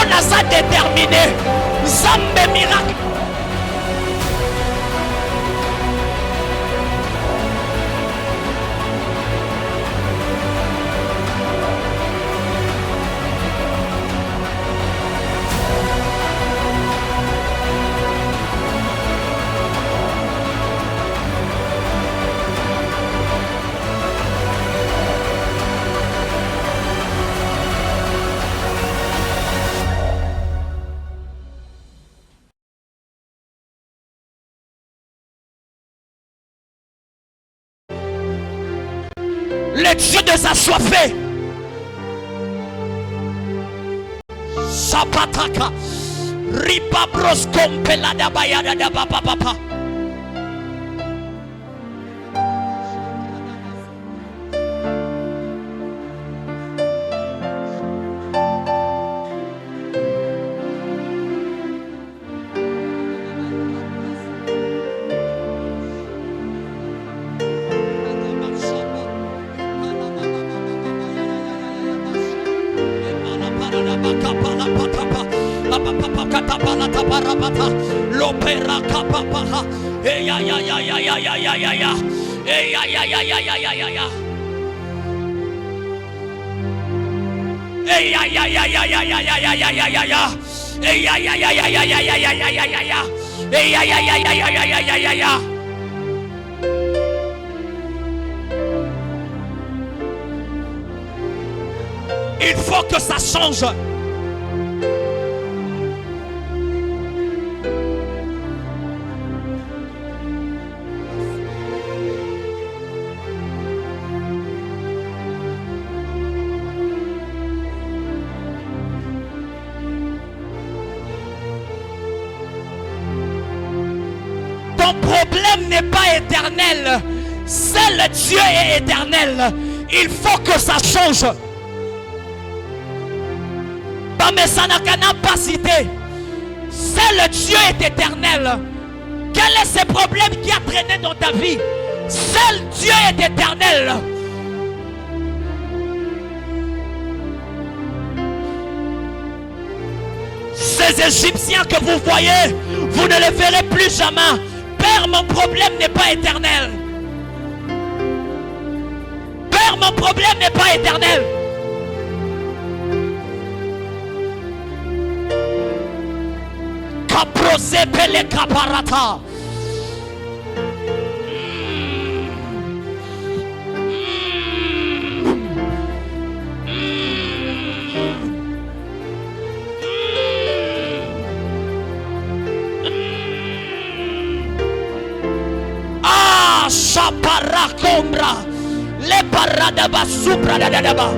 naza déterminé. Zambe miracle. Le Dieu des assoiffés. Sapataka. Ripabros kompelada bayada da papa. L'opéra kapapa. Ya. Il faut que ça change. Ton problème n'est pas éternel. Seul Dieu est éternel. Il faut que ça change. Mais ça n'a qu'à pas cité. Seul Dieu est éternel. Quel est ce problème qui a traîné dans ta vie? Seul Dieu est éternel. Ces Égyptiens que vous voyez, vous ne les verrez plus jamais. Père, mon problème n'est pas éternel. Père, mon problème n'est pas éternel. Kaprosepele kaparata. Ah, shapara kombra. Le parada basupra dadaba.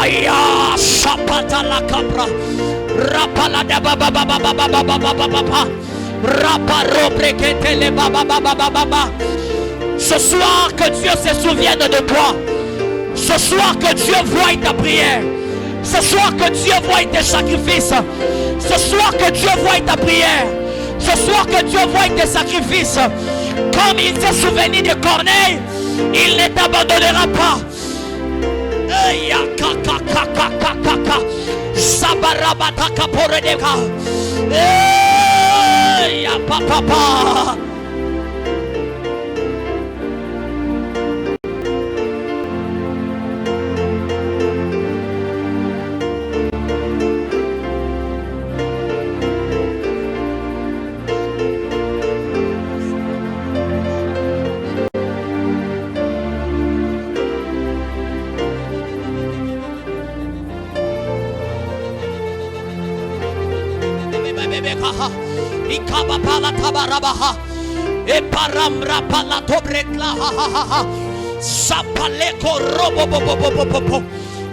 Aya shapata la capra rapala da baba baba baba baba baba rapa robrekete le baba baba baba. Ce soir que Dieu se souvienne de toi. Ce soir que Dieu voie ta prière. Ce soir que Dieu voie tes sacrifices. Ce soir que Dieu voie ta prière. Ce soir que Dieu voie tes sacrifices. Comme il s'est souvenu de Corneille, Il ne t'abandonnera pas. Papa. Ikaba pala tabarabaha e paramra pala tobrekla sapaleko robo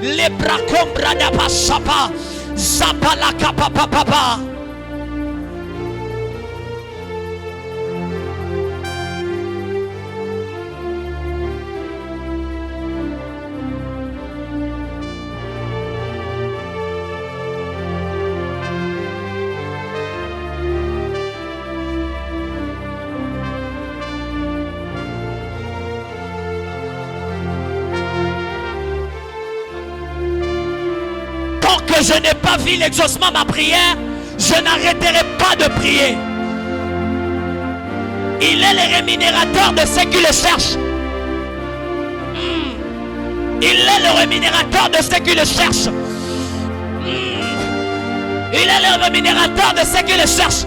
le bracombra da pasapa zapala kapapapa. Que je n'ai pas vu l'exaucement de ma prière, je n'arrêterai pas de prier. Il est le rémunérateur de ceux qui le cherchent. Il est le rémunérateur de ceux qui le cherchent. Il est le rémunérateur de ceux qui le cherchent.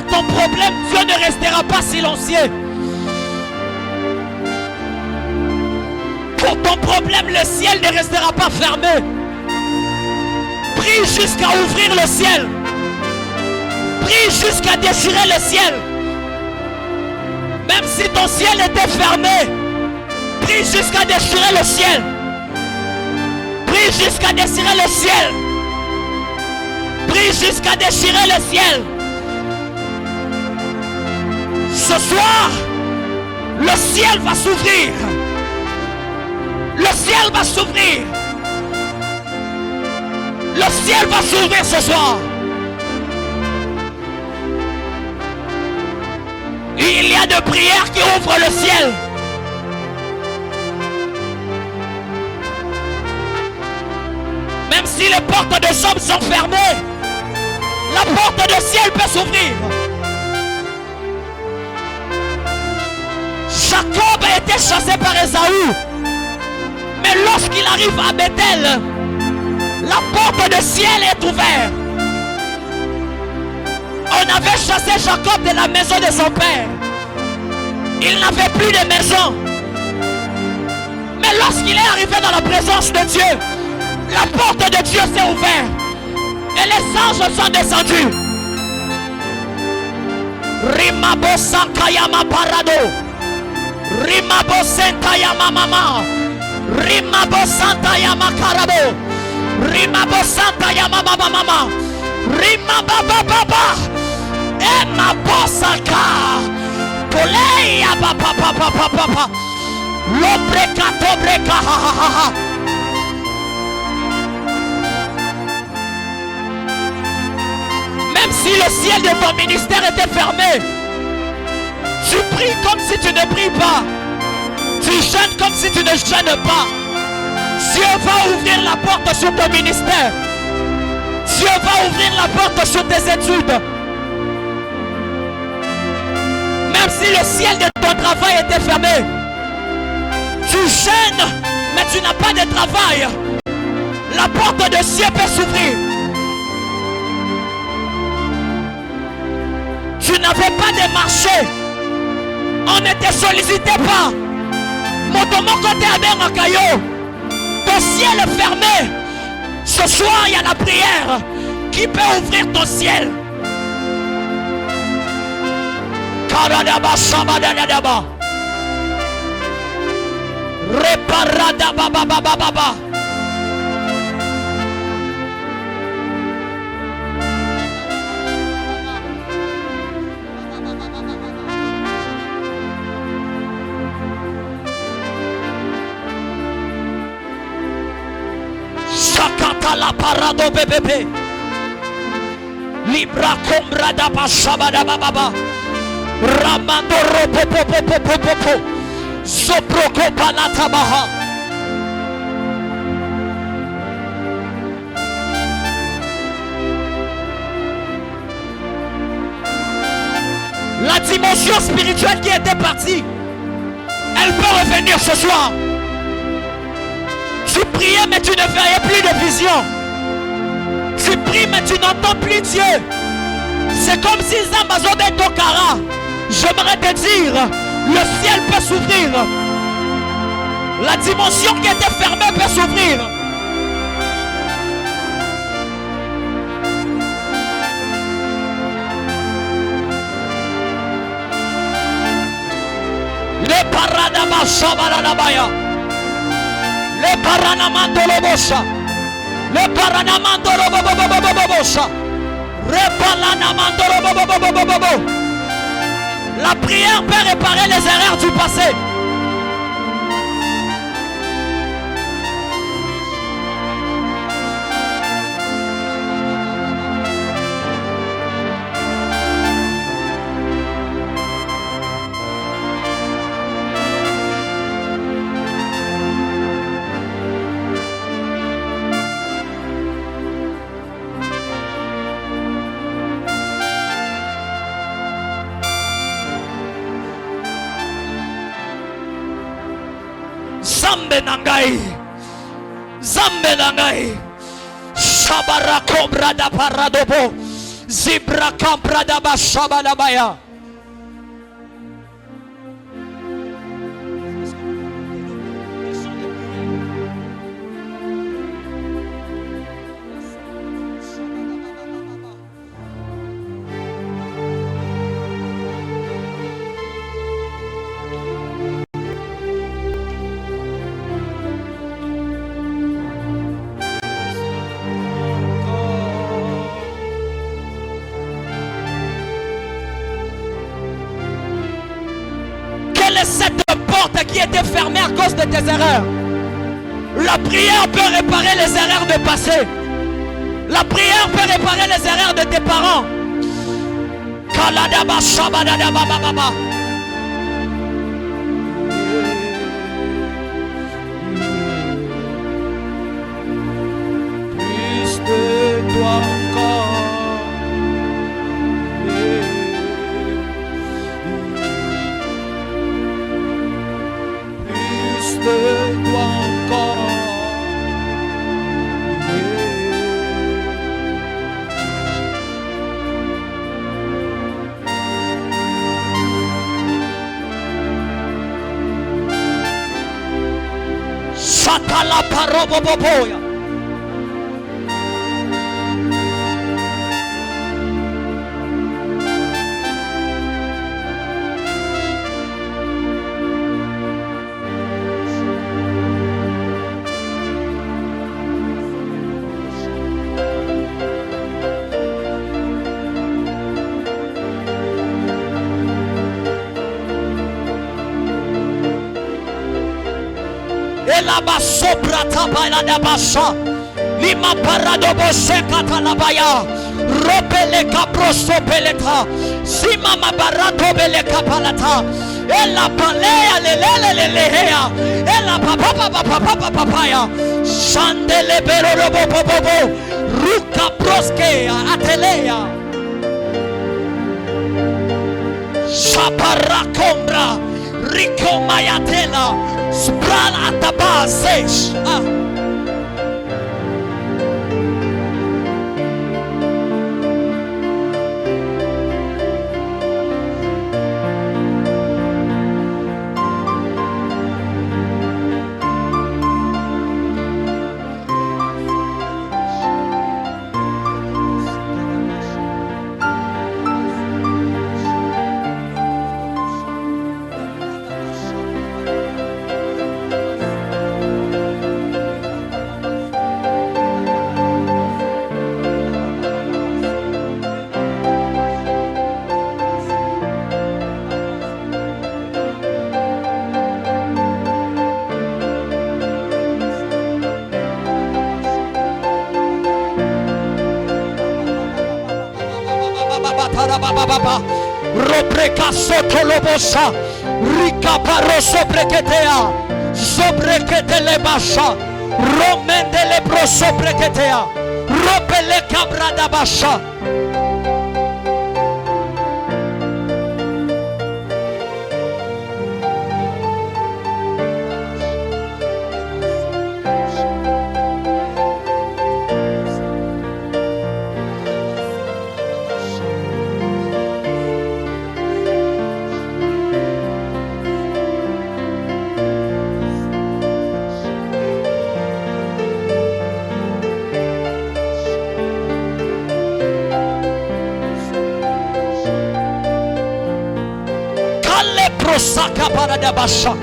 Ton problème, Dieu ne restera pas silencieux. Pour ton problème, le ciel ne restera pas fermé. Prie jusqu'à ouvrir le ciel. Prie jusqu'à déchirer le ciel. Même si ton ciel était fermé, prie jusqu'à déchirer le ciel. Prie jusqu'à déchirer le ciel. Prie jusqu'à déchirer le ciel. Ce soir, le ciel va s'ouvrir. Le ciel va s'ouvrir. Le ciel va s'ouvrir ce soir. Il y a des prières qui ouvrent le ciel. Même si les portes de chambre sont fermées, la porte du ciel peut s'ouvrir. Jacob a été chassé par Ésaü. Mais lorsqu'il arrive à Bethel, la porte du ciel est ouverte. On avait chassé Jacob de la maison de son père. Il n'avait plus de maison. Mais lorsqu'il est arrivé dans la présence de Dieu, la porte de Dieu s'est ouverte. Et les anges sont descendus. Rimabo Sankayama Parado. Rimabo senta ya mama. Rimabo santa ya makarabo. Rimabo santa ya mama. Rimaba baba. Emma bosaka. Poleya papa. L'obreka tobreka ha. Même si le ciel de ton ministère était fermé, tu pries comme si tu ne pries pas. Tu jeûnes comme si tu ne jeûnes pas. Dieu va ouvrir la porte sur ton ministère. Dieu va ouvrir la porte sur tes études. Même si le ciel de ton travail était fermé, tu jeûnes, mais tu n'as pas de travail. La porte de Dieu peut s'ouvrir. Tu n'avais pas de marché. On ne te sollicitait pas. Mon côté avec un caillou. Ton ciel est fermé. Ce soir, il y a la prière qui peut ouvrir ton ciel. Karadaba Shabadadaba. Reparadaba baba. La parado bébé libra combra da bashabada baba ramando ropopopopopopo soproko palatabaha. La dimension spirituelle qui était partie, elle peut revenir ce soir. Tu priais mais tu ne voyais plus de vision. Tu pries mais tu n'entends plus Dieu. C'est comme si Zambazobé Tokara. J'aimerais te dire, le ciel peut s'ouvrir. La dimension qui était fermée peut s'ouvrir. Le paradama shabaranabaya. Le paranamandolo bosha. Le paranamandolo bosha. Le paranamandolo. La prière peut réparer les erreurs du passé. Zambe nangai Shabara cobra da paradobo Zibra compra da bashabalabaya. Cette porte qui était fermée à cause de tes erreurs. La prière peut réparer les erreurs de passé. La prière peut réparer les erreurs de tes parents. Kaladaba shabadaba baba. Plus de toi encore. De toi encore. Satala paroboboya. Ela basobra tabala da basha. Lima parado boseka talabaya. Robele caproso peleta. Sima mabarato bele capalata. Ela palea lelelelelehea. Ela papa papaya. Shandele berorobo bobo. Ruka broskea atelea. Shaparakombra. Rico mayatela. Spral atabasesh. Robreka sotolobosa. Rika paroso breketea. Sobrekete lebasha. Romende lebroso breketea. Robele cabrada basha. Prosaka para da basha.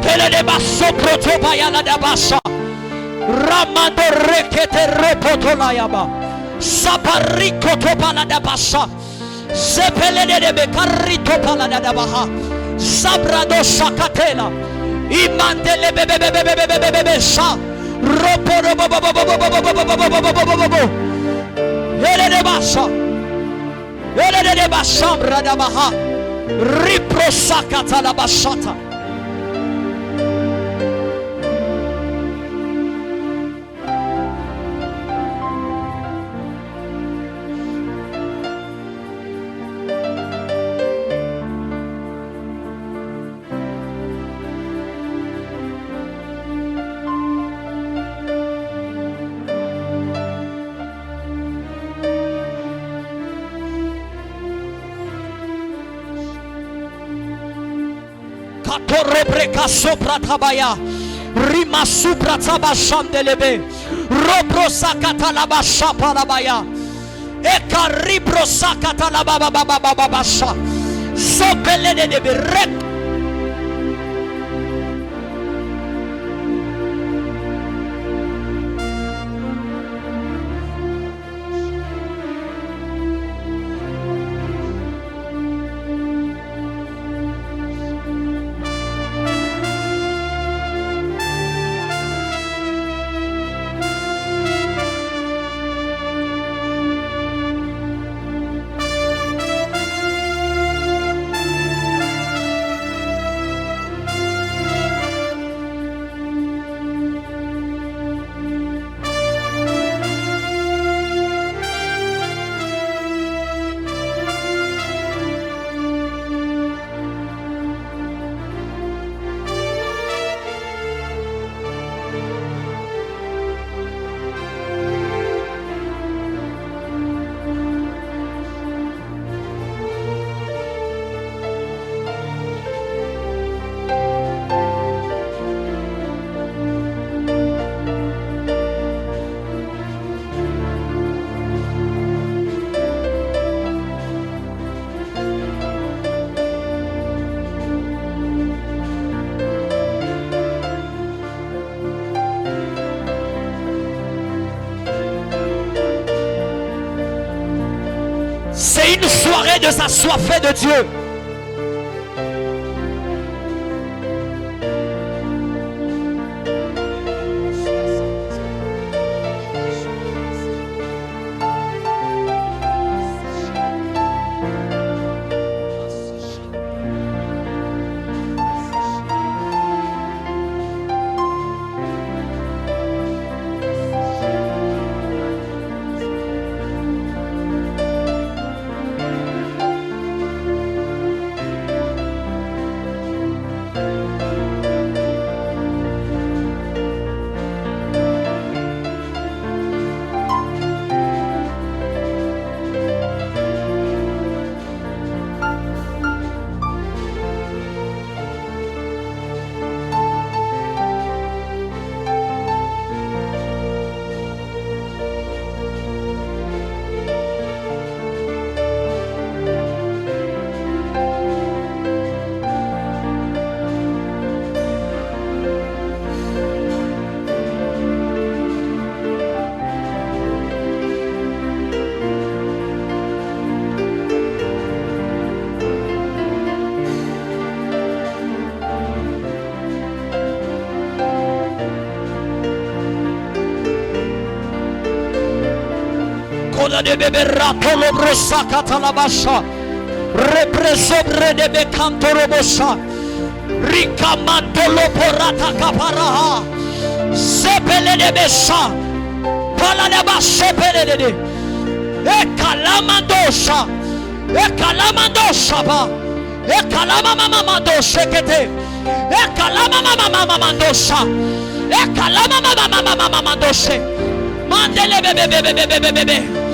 Kele de basso protobaya la da basha. Ramando rekete repotolayaba. Sapariko topala da basha. Sepelede de becarrito palada da baha. Sabrado sakatela. Imandele bebe sa. Roporo ele de basa. Ele de basambra da baha. Ripro sakata la basata. Robreka sopra tabaya. Rima supra tabasham delebe. Robro sakata la basha palabaya. Eka ribro sakata la baba baba basha. Sopele de berek. C'est une soirée de s'assoiffer de Dieu. De bebe ratolo brosa katalabasha represobre de becanto robosa ricamantolo porata caparaha sepele de besa pala de bashe pele de ekalamandosha ba ekalama mama doshe kete ekalama mama mandosha ekalama mama doshe mandele bebe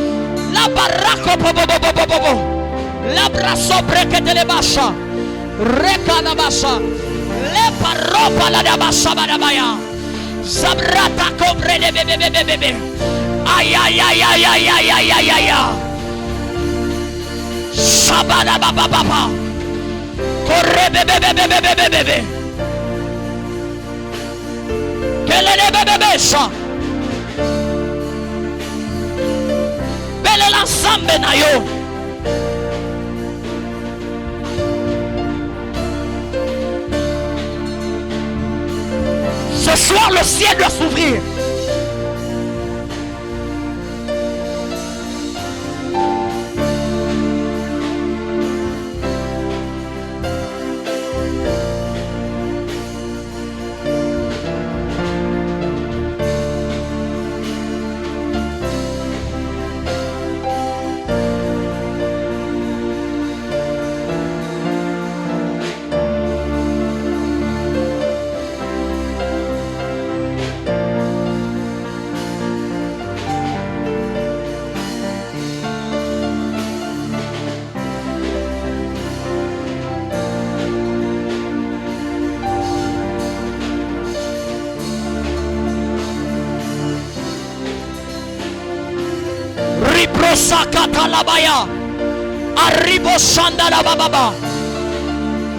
la barraco bobo la brasso brekete le basha reka la basha le paropa la da basha badabaya sabrata cobre de bebe ay sabada baba corre bebe kele de bebe sha l'ensemble na yo. Ce soir le ciel doit s'ouvrir. Sakatalabaya arribo sandala baba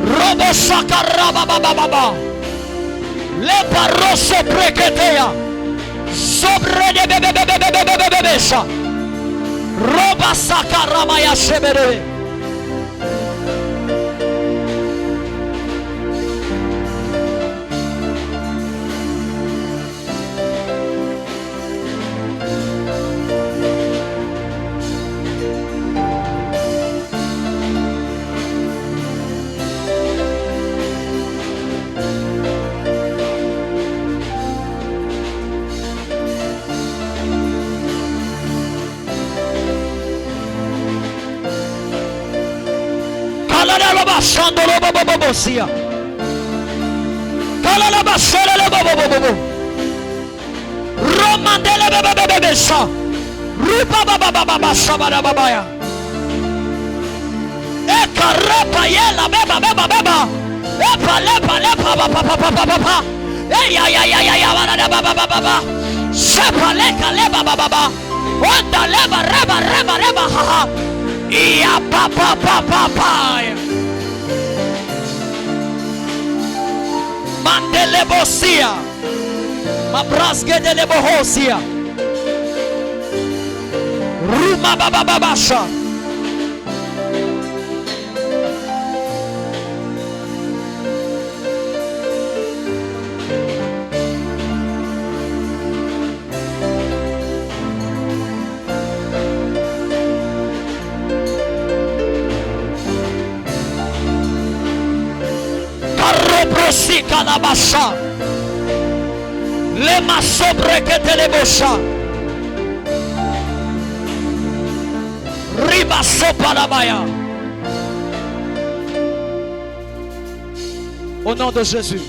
robo sakaraba baba le paroso preketea sobre de bebe roba sakaramaya shebere Shandolo bobo sia. Kalala basele bobo. Romandele bebe sha. Rupa baba shabara babaya. Ekarepa yela beba. Epa papa. Ya baba. Sepa leka baba. Onda reba haha. Ya papa. Mandele bosia, ma brasque de le bohosia, ruma baba basha, Rosi Kalabasha. Les masobre que te les bocha. Riba Sopalabaya. Au nom de Jésus.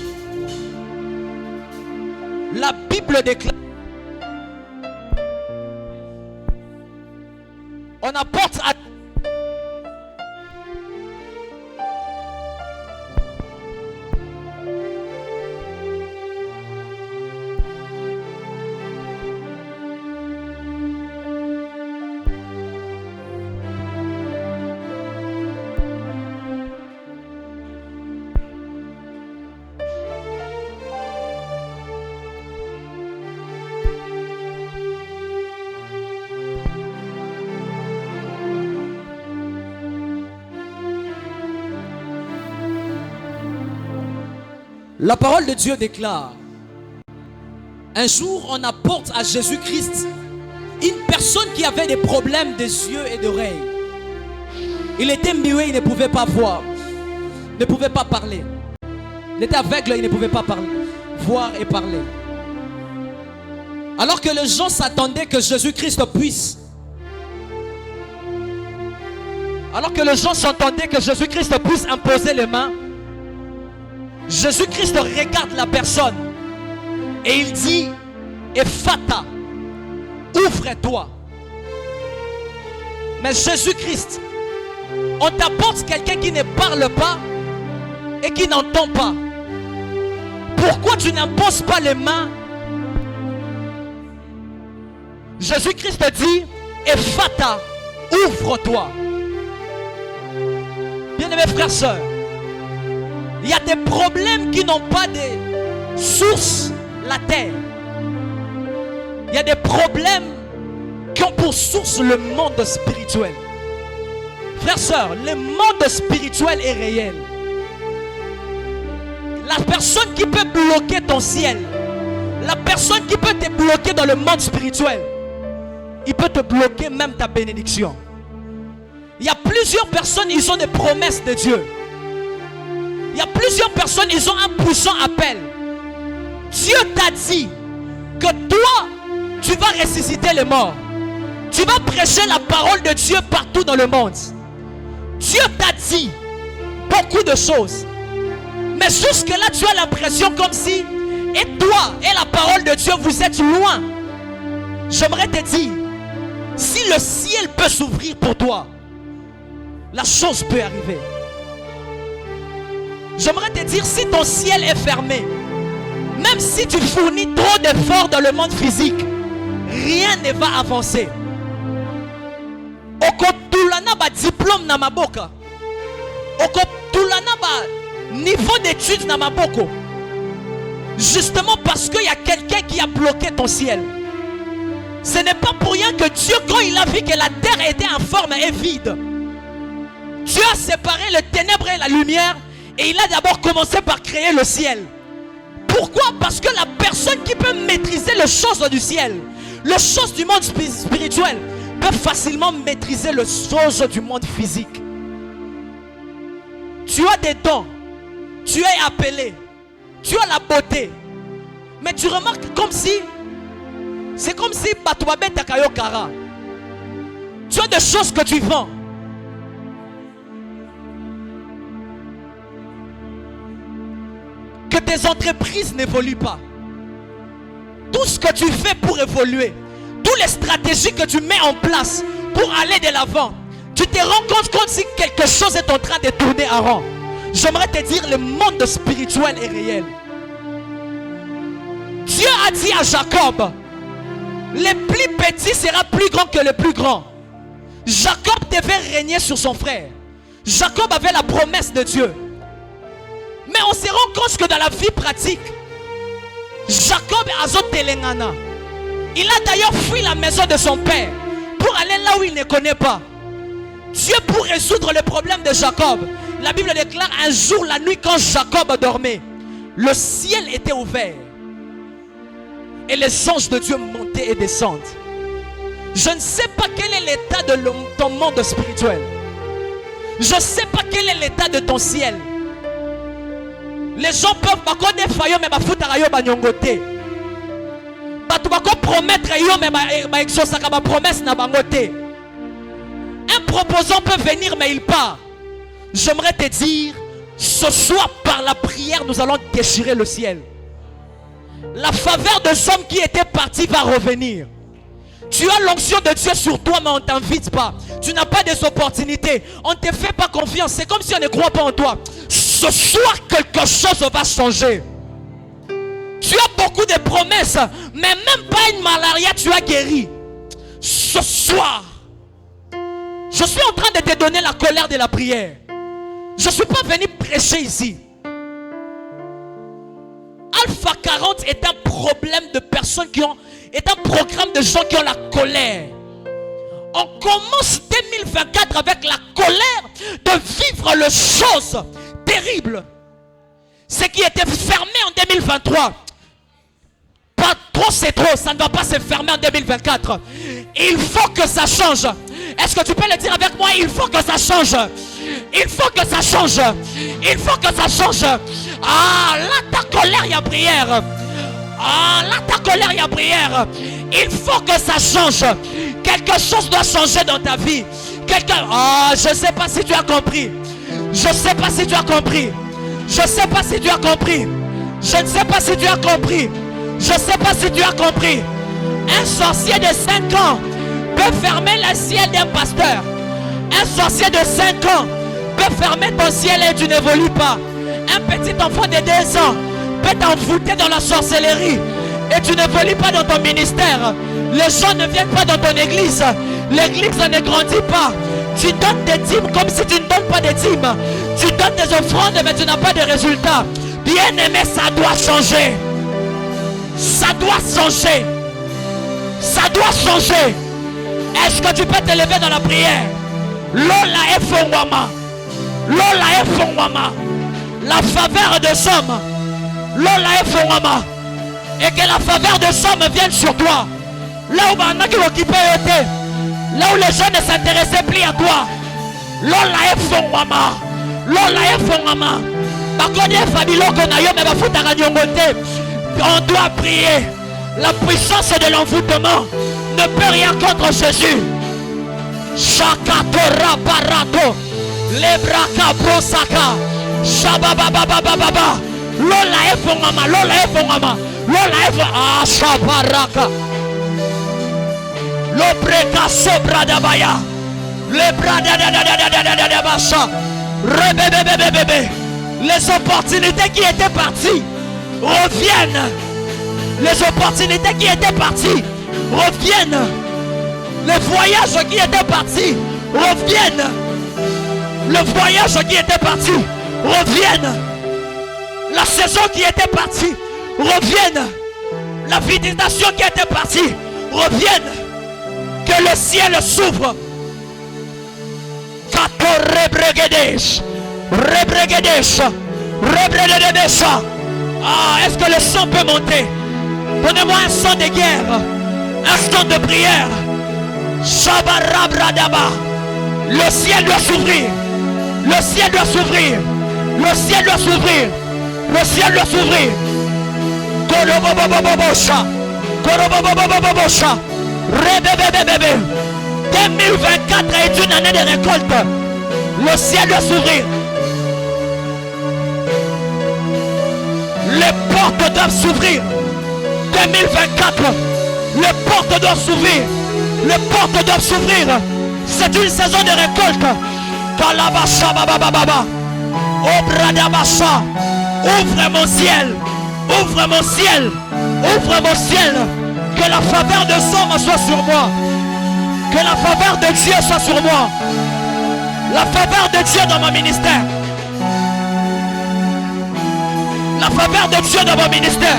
La Bible déclare. On apporte à la parole de Dieu déclare, un jour on apporte à Jésus-Christ une personne qui avait des problèmes des yeux et d'oreilles. Il était muet, il ne pouvait pas voir, ne pouvait pas parler. Il était aveugle, il ne pouvait pas parler, voir et parler. Alors que les gens s'attendaient que Jésus-Christ puisse. Alors que les gens s'attendaient que Jésus-Christ puisse imposer les mains. Jésus-Christ regarde la personne et il dit, Ephata, ouvre-toi. Mais Jésus-Christ, on t'apporte quelqu'un qui ne parle pas et qui n'entend pas. Pourquoi tu n'imposes pas les mains? Jésus-Christ dit, Ephata, ouvre-toi. Bien-aimés frères et sœurs, il y a des problèmes qui n'ont pas de source, la terre. Il y a des problèmes qui ont pour source le monde spirituel. Frères et sœurs, le monde spirituel est réel. La personne qui peut bloquer ton ciel, la personne qui peut te bloquer dans le monde spirituel, il peut te bloquer même ta bénédiction. Il y a plusieurs personnes, ils ont des promesses de Dieu. Il y a plusieurs personnes, ils ont un puissant appel. Dieu t'a dit que toi, tu vas ressusciter les morts. Tu vas prêcher la parole de Dieu partout dans le monde. Dieu t'a dit beaucoup de choses. Mais jusque-là, tu as l'impression comme si, et toi et la parole de Dieu, vous êtes loin. J'aimerais te dire, si le ciel peut s'ouvrir pour toi, la chose peut arriver. J'aimerais te dire, si ton ciel est fermé, même si tu fournis trop d'efforts dans le monde physique, rien ne va avancer. Okotulana ba diplôme na maboka. Okotulana ba niveau d'études na maboko. Justement parce qu'il y a quelqu'un qui a bloqué ton ciel. Ce n'est pas pour rien que Dieu, quand il a vu que la terre était informe et vide, Dieu a séparé le ténèbre et la lumière. Et il a d'abord commencé par créer le ciel. Pourquoi? Parce que la personne qui peut maîtriser les choses du ciel, les choses du monde spirituel, peut facilement maîtriser les choses du monde physique. Tu as des dons, tu es appelé, tu as la beauté. Mais tu remarques comme si, c'est comme si tu as des choses que tu vends. Que tes entreprises n'évoluent pas. Tout ce que tu fais pour évoluer, toutes les stratégies que tu mets en place pour aller de l'avant, tu te rends compte comme si quelque chose est en train de tourner en rond. J'aimerais te dire, le monde spirituel est réel. Dieu a dit à Jacob, le plus petit sera plus grand que le plus grand. Jacob devait régner sur son frère. Jacob avait la promesse de Dieu. Mais on se rend compte que dans la vie pratique, Jacob Azotelengana, il a d'ailleurs fui la maison de son père pour aller là où il ne connaît pas. Dieu, pour résoudre le problème de Jacob, la Bible déclare, un jour la nuit quand Jacob dormait, le ciel était ouvert et les anges de Dieu montaient et descendent. Je ne sais pas quel est l'état de ton monde spirituel. Je ne sais pas quel est l'état de ton ciel. Les gens peuvent pas fayo mais bafutaka yo banyongote. Batu bako promettre yo mais ba exaucaka ba promesse na bangote. Un proposant peut venir mais il part. J'aimerais te dire, ce soir par la prière nous allons déchirer le ciel. La faveur de l'homme qui était parti va revenir. Tu as l'onction de Dieu sur toi mais on ne t'invite pas. Tu n'as pas des opportunités. On ne te fait pas confiance. C'est comme si on ne croit pas en toi. Ce soir quelque chose va changer. Tu as beaucoup de promesses, mais même pas une malaria tu as guéri. Ce soir, je suis en train de te donner la colère de la prière. Je ne suis pas venu prêcher ici. Alpha 40 est un problème de personnes qui ont, est un programme de gens qui ont la colère. On commence 2024 avec la colère de vivre les choses terribles. Ce qui était fermé en 2023. Pas trop c'est trop, ça ne va pas se fermer en 2024. Il faut que ça change. Est-ce que tu peux le dire avec moi? Il faut que ça change. Il faut que ça change. Il faut que ça change. Ah, là ta colère, il y a prière. Ah, là ta colère, il y a prière. Il faut que ça change. Quelque chose doit changer dans ta vie. Ah, je ne sais pas si tu as compris. Je ne sais pas si tu as compris. Je ne sais pas si tu as compris. Je ne sais pas si tu as compris. Je ne sais pas si tu as compris. Un sorcier de 5 ans peut fermer le ciel d'un pasteur. Un sorcier de 5 ans peut fermer ton ciel et tu n'évolues pas. Un petit enfant de 2 ans peut t'envoûter dans la sorcellerie et tu n'évolues pas dans ton ministère. Les gens ne viennent pas dans ton église. L'église ne grandit pas. Tu donnes des dîmes comme si tu ne donnes pas de dîmes. Tu donnes des offrandes mais tu n'as pas de résultats. Bien aimé, ça doit changer. Ça doit changer. Ça doit changer. Est-ce que tu peux te lever dans la prière? Lola est fongwama. Lola est fongwama. La faveur de somme. Lola est fongwama. Et que la faveur de somme vienne sur toi. Là où on a qui l'occupé était. Là où les gens ne s'intéressaient plus à toi. Lola est fongwama. Lola est fongwama. On doit prier. La puissance de l'envoûtement ne peut rien contre Jésus. Shakatora barato, lebraka brosaka, shababababababa. Lola efongama, lola efongama, lola efongama. Ah, shabaraka. Lobreka sobradabaya, lebradadadadadadadadabasha. Rebebebebebebe. Les opportunités qui étaient parties reviennent. Les opportunités qui étaient parties reviennent. Les voyages qui étaient partis reviennent. Le voyage qui était parti reviennent. La saison qui était partie revienne. La visitation qui était partie revienne. Que le ciel s'ouvre. Kato rebregedesh. Rebregedesh. Rebregedesh. Ah, est-ce que le sang peut monter? Donnez-moi un son de guerre. Un son de prière. Shabarabradaba. Le ciel doit s'ouvrir. Le ciel doit s'ouvrir. Le ciel doit s'ouvrir. Le ciel doit s'ouvrir. Korobobobobosha. Korobobobobosha. Rebebebebebe. 2024 est une année de récolte. Le ciel doit s'ouvrir. Les portes doivent s'ouvrir. 2024. Les portes doivent s'ouvrir. Les portes doivent s'ouvrir. C'est une saison de récolte. Kalabasha babababa. Obradabasha. Ouvre mon ciel. Ouvre mon ciel. Ouvre mon ciel. Que la faveur de Somme soit sur moi. Que la faveur de Dieu soit sur moi. La faveur de Dieu dans mon ministère. La faveur de Dieu dans mon ministère.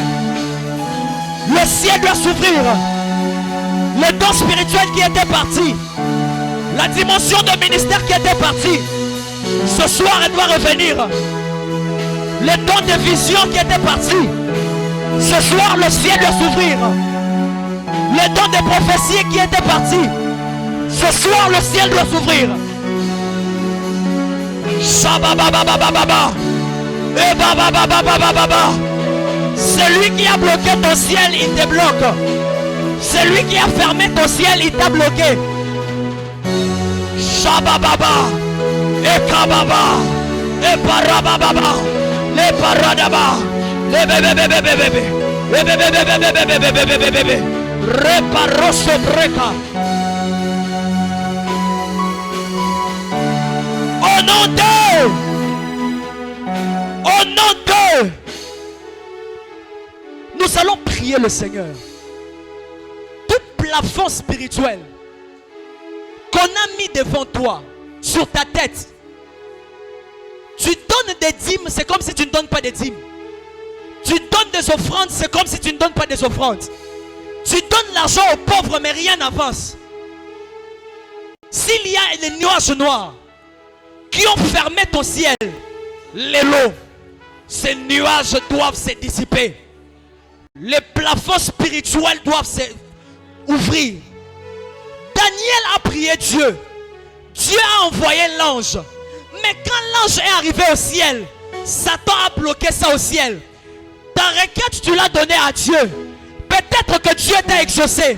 Le ciel doit s'ouvrir. Le don spirituel qui était parti. La dimension de ministère qui était partie. Ce soir elle doit revenir. Le don de vision qui était parti. Ce soir le ciel doit s'ouvrir. Le don de prophétie qui était parti. Ce soir le ciel doit s'ouvrir. Shababababababa. Et celui qui a bloqué ton ciel, il te bloque. Celui qui a fermé ton ciel, il t'a bloqué. Shabababa. Et kababa. Et parababa. Les paradaba. Les bébé. Reparoso breca. Au nom de nous allons prier le Seigneur. Tout plafond spirituel qu'on a mis devant toi, sur ta tête, tu donnes des dîmes, c'est comme si tu ne donnes pas des dîmes. Tu donnes des offrandes, c'est comme si tu ne donnes pas des offrandes. Tu donnes l'argent aux pauvres, mais rien n'avance. S'il y a des nuages noirs qui ont fermé ton ciel, les lots, ces nuages doivent se dissiper. Les plafonds spirituels doivent s'ouvrir. Daniel a prié Dieu. Dieu a envoyé l'ange. Mais quand l'ange est arrivé au ciel, Satan a bloqué ça au ciel. Ta requête, tu l'as donnée à Dieu. Peut-être que Dieu t'a exaucé.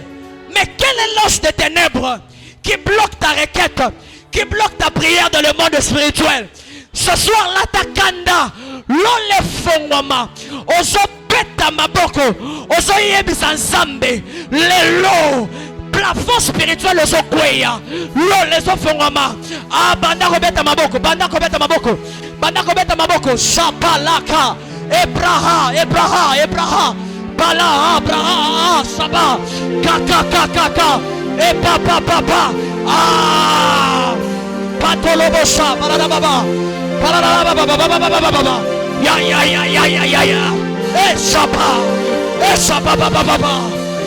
Mais quel est l'ange des ténèbres qui bloque ta requête, qui bloque ta prière dans le monde spirituel? Ce soir là, ta kanda, l'on fongoma, ozo peta maboko, ozo yebisa nzambe, les lots, plafond spirituel ozo kweya, l'on les fongoma. Ah, banda kobeta maboko, banda kobeta maboko, banda kobeta maboko, shapalaka, Ebraha, Bala, Abraha, Saba, Kaka, et papa, ah, Patolobosa, Paradababa, ya, et Saba,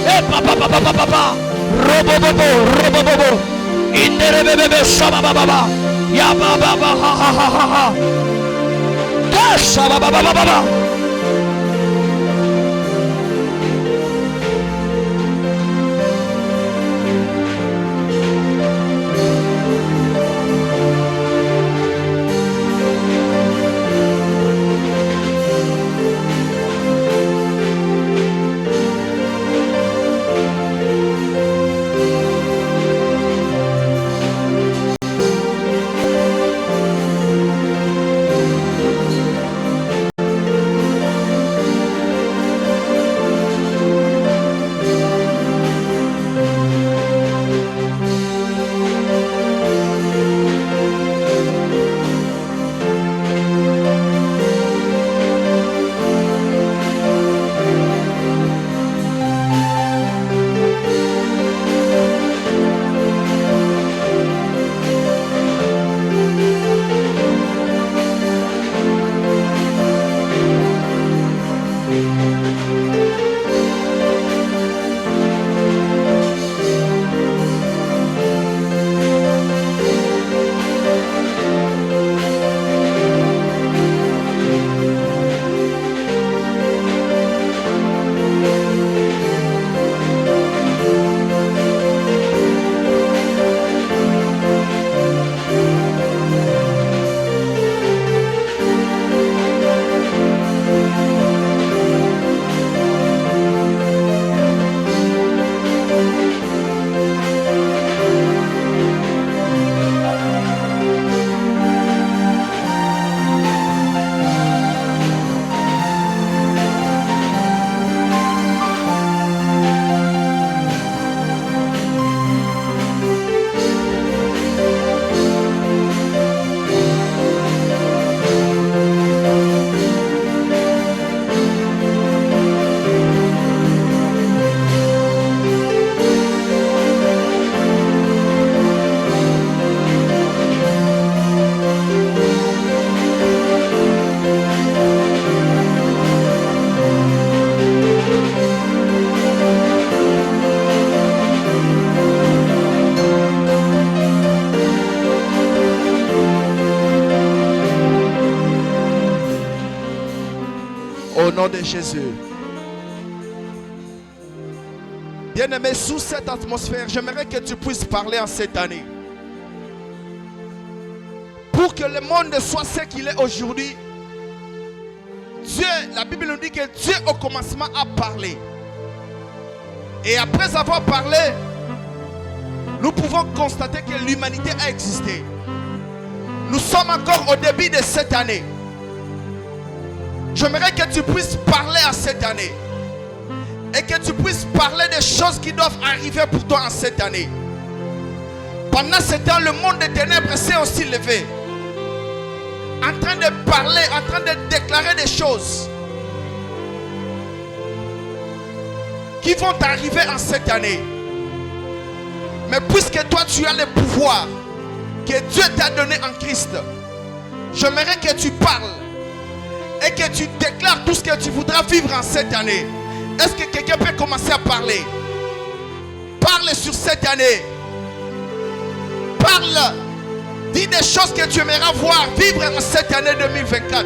et papa, Robobobo, Inderebebe, Saba, ya baba, ha, Saba. Au nom de Jésus. Bien-aimé, sous cette atmosphère, j'aimerais que tu puisses parler en cette année. Pour que le monde soit ce qu'il est aujourd'hui, la Bible nous dit que Dieu au commencement a parlé. Et après avoir parlé, nous pouvons constater que l'humanité a existé. Nous sommes encore au début de cette année. J'aimerais que tu puisses parler à cette année. Et que tu puisses parler des choses qui doivent arriver pour toi en cette année. Pendant ce temps, le monde des ténèbres s'est aussi levé. En train de parler, en train de déclarer des choses qui vont arriver en cette année. Mais puisque toi tu as le pouvoir que Dieu t'a donné en Christ, j'aimerais que tu parles et que tu déclares tout ce que tu voudras vivre en cette année. Est-ce que quelqu'un peut commencer à parler? Parle sur cette année. Parle. Dis des choses que tu aimerais voir vivre en cette année 2024.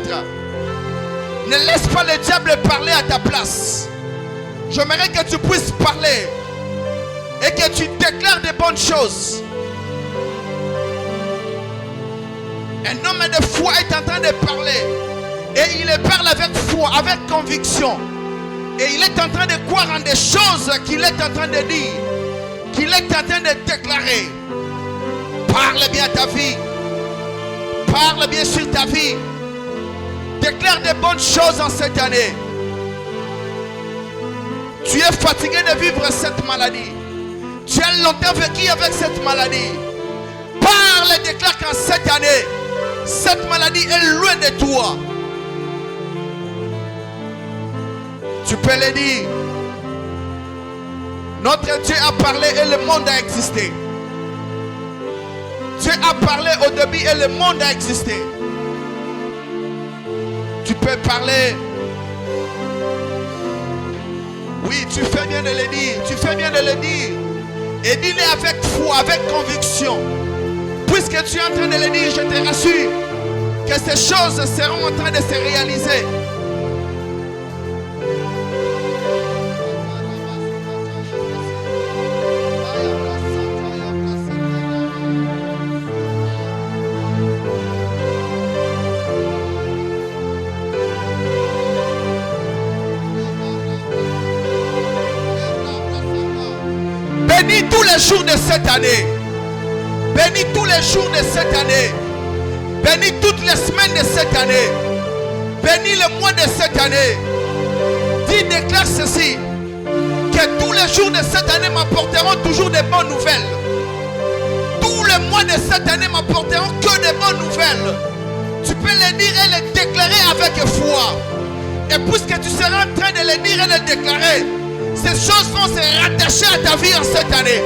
Ne laisse pas le diable parler à ta place. J'aimerais que tu puisses parler et que tu déclares des bonnes choses. Un homme de foi est en train de parler et il parle avec foi, avec conviction. Et il est en train de croire en des choses qu'il est en train de dire, qu'il est en train de déclarer. Parle bien ta vie. Parle bien sur ta vie. Déclare des bonnes choses en cette année. Tu es fatigué de vivre cette maladie. Tu as longtemps vécu avec cette maladie. Parle et déclare qu'en cette année, cette maladie est loin de toi. Tu peux le dire. Notre Dieu a parlé et le monde a existé. Dieu a parlé au début et le monde a existé. Tu peux parler. Oui, tu fais bien de le dire. Tu fais bien de le dire. Et dis-le avec foi, avec conviction. Puisque tu es en train de le dire, je te rassure que ces choses seront en train de se réaliser. Bénis tous les jours de cette année. Bénis tous les jours de cette année. Bénis toutes les semaines de cette année. Bénis le mois de cette année. Dis, déclare ceci. Que tous les jours de cette année m'apporteront toujours de bonnes nouvelles. Tous les mois de cette année m'apporteront que de bonnes nouvelles. Tu peux le dire et le déclarer avec foi. Et puisque tu seras en train de le dire et de le déclarer, ces choses vont se rattacher à ta vie en cette année.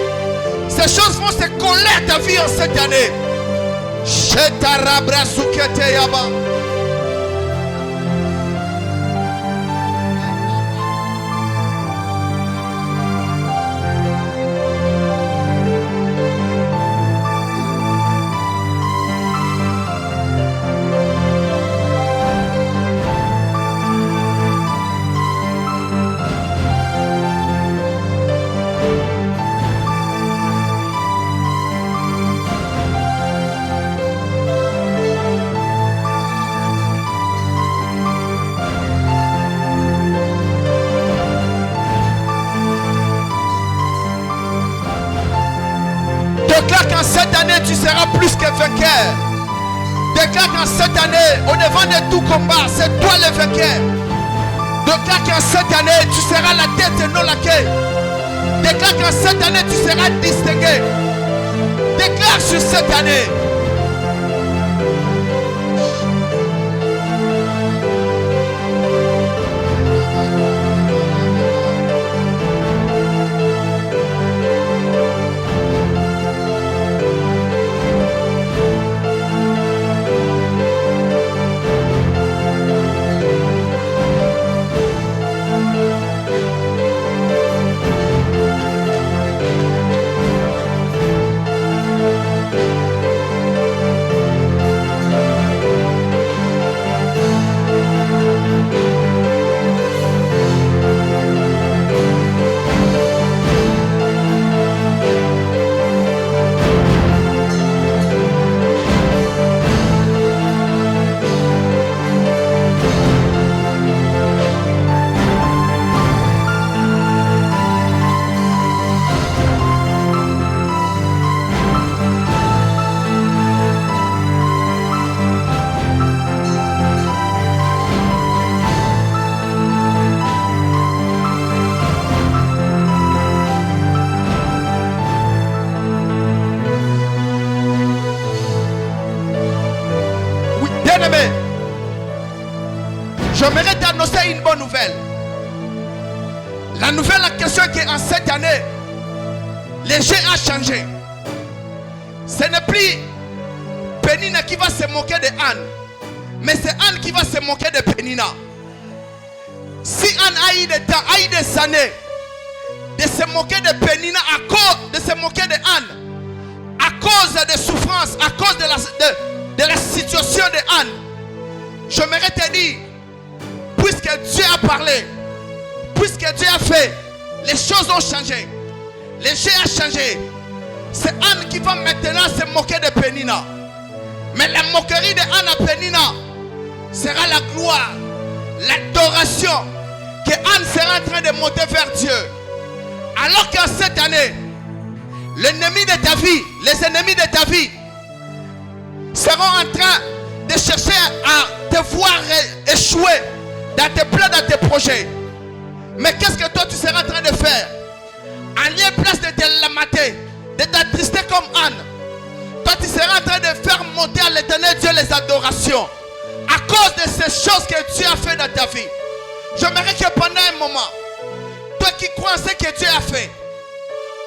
Ces choses vont se coller à ta vie en cette année. Déclare qu'en cette année tu seras plus que vainqueur. Déclare qu'en cette année, au devant de tout combat, c'est toi le vainqueur. Déclare qu'en cette année tu seras la tête et non la queue. Déclare qu'en cette année tu seras distingué. Déclare sur cette année. J'aimerais t'annoncer une bonne nouvelle. La nouvelle en question est qu'en cette année, les jeux a changé. Ce n'est plus Pénina qui va se moquer de Anne, mais c'est Anne qui va se moquer de Pénina. Si Anne a eu des temps, a eu des années de se moquer de Pénina à cause de se moquer de Anne, à cause des souffrances, à cause de la situation de Anne, j'aimerais te dire, puisque Dieu a parlé, puisque Dieu a fait, les choses ont changé. Les jeux ont changé. C'est Anne qui va maintenant se moquer de Pénina. Mais la moquerie de Anne à Pénina sera la gloire, l'adoration que Anne sera en train de monter vers Dieu. Alors qu'en cette année, l'ennemi de ta vie, les ennemis de ta vie seront en train de chercher à te voir échouer dans tes plans, dans tes projets. Mais qu'est-ce que toi tu seras en train de faire? En lieu place de te lamenter, de t'attrister comme Anne, toi tu seras en train de faire monter à l'éternel Dieu les adorations. À cause de ces choses que Dieu a fait dans ta vie. J'aimerais que pendant un moment, toi qui crois en ce que Dieu a fait,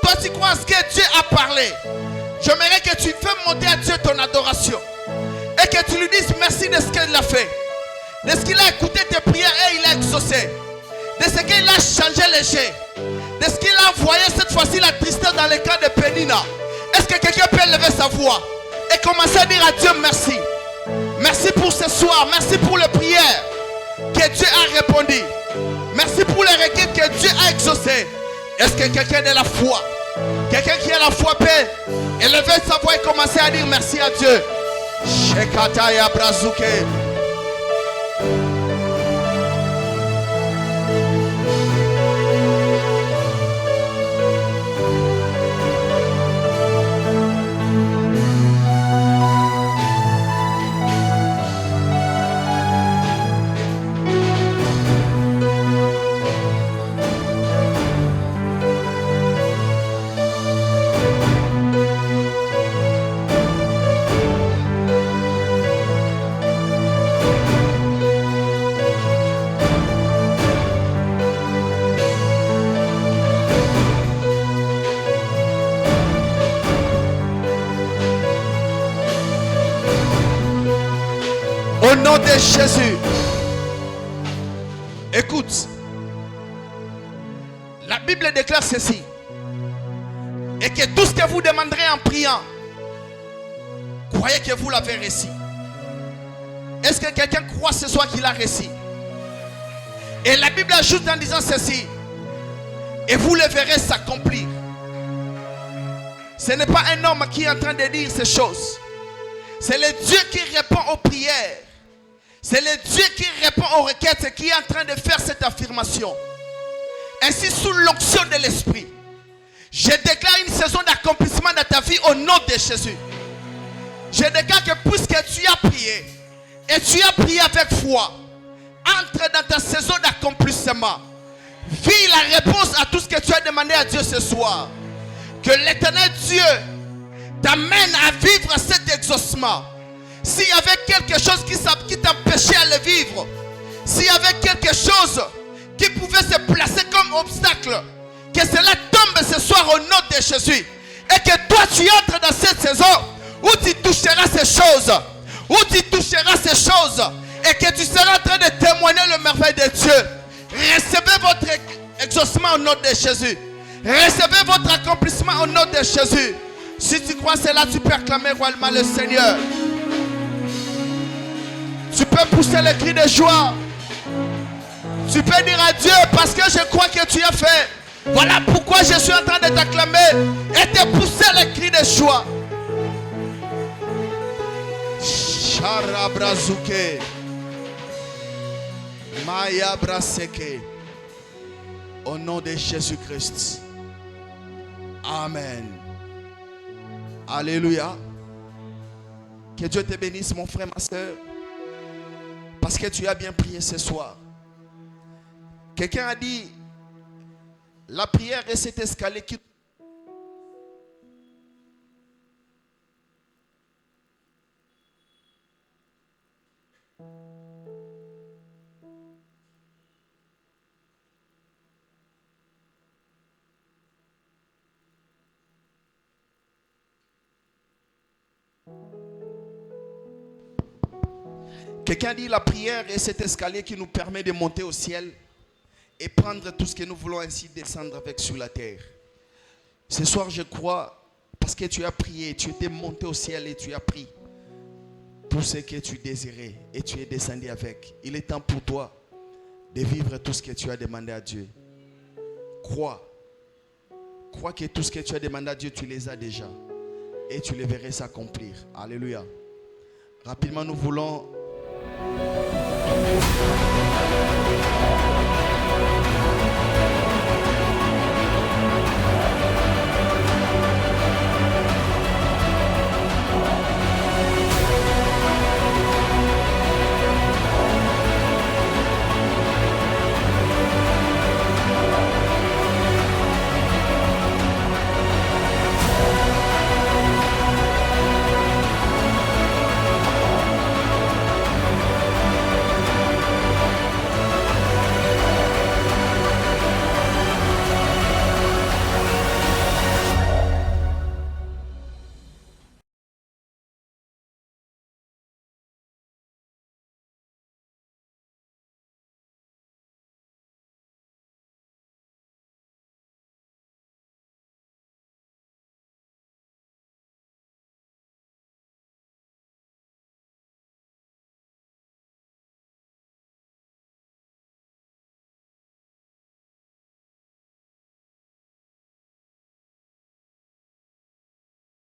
toi qui crois en ce que Dieu a parlé, j'aimerais que tu fasses monter à Dieu ton adoration. Et que tu lui dises merci de ce qu'il a fait. De ce qu'il a écouté tes prières et il a exaucé. De ce qu'il a changé les jets. De ce qu'il a envoyé cette fois-ci la tristesse dans le cas de Pénina. Est-ce que quelqu'un peut lever sa voix et commencer à dire à Dieu merci? Merci pour ce soir. Merci pour les prières que Dieu a répondu. Merci pour les requêtes que Dieu a exaucées. Est-ce que quelqu'un a de la foi? Quelqu'un qui a la foi peut élever sa voix et commencer à dire merci à Dieu. Shekataya Brazuke. Au nom de Jésus. Écoute. La Bible déclare ceci. Et que tout ce que vous demanderez en priant, croyez que vous l'avez reçu. Est-ce que quelqu'un croit ce soir qu'il a reçu? Et la Bible ajoute en disant ceci. Et vous le verrez s'accomplir. Ce n'est pas un homme qui est en train de dire ces choses. C'est le Dieu qui répond aux prières. C'est le Dieu qui répond aux requêtes qui est en train de faire cette affirmation. Ainsi, sous l'onction de l'Esprit, je déclare une saison d'accomplissement dans ta vie au nom de Jésus. Je déclare que puisque tu as prié, et tu as prié avec foi, entre dans ta saison d'accomplissement. Vis la réponse à tout ce que tu as demandé à Dieu ce soir. Que l'Éternel Dieu t'amène à vivre cet exaucement. S'il y avait quelque chose qui t'empêchait à le vivre, s'il y avait quelque chose qui pouvait se placer comme obstacle, que cela tombe ce soir au nom de Jésus. Et que toi tu entres dans cette saison où tu toucheras ces choses. Où tu toucheras ces choses. Et que tu seras en train de témoigner le merveille de Dieu. Recevez votre exaucement au nom de Jésus. Recevez votre accomplissement au nom de Jésus. Si tu crois cela, tu peux acclamer royalement le Seigneur. Tu peux pousser le cri de joie. Tu peux dire à Dieu, parce que je crois que tu as fait. Voilà pourquoi je suis en train de t'acclamer et de pousser le cri de joie. Sharabrazuke. Maya Braseke. Au nom de Jésus-Christ. Amen. Alléluia. Que Dieu te bénisse, mon frère, ma soeur. Parce que tu as bien prié ce soir. Quelqu'un a dit, la prière est cet escalier qui... Quelqu'un dit la prière est cet escalier qui nous permet de monter au ciel et prendre tout ce que nous voulons ainsi descendre avec sur la terre. Ce soir, je crois, parce que tu as prié, tu étais monté au ciel et tu as pris tout ce que tu désirais et tu es descendu avec. Il est temps pour toi de vivre tout ce que tu as demandé à Dieu. Crois que tout ce que tu as demandé à Dieu, tu les as déjà. Et tu les verrais s'accomplir. Alléluia. Rapidement, nous voulons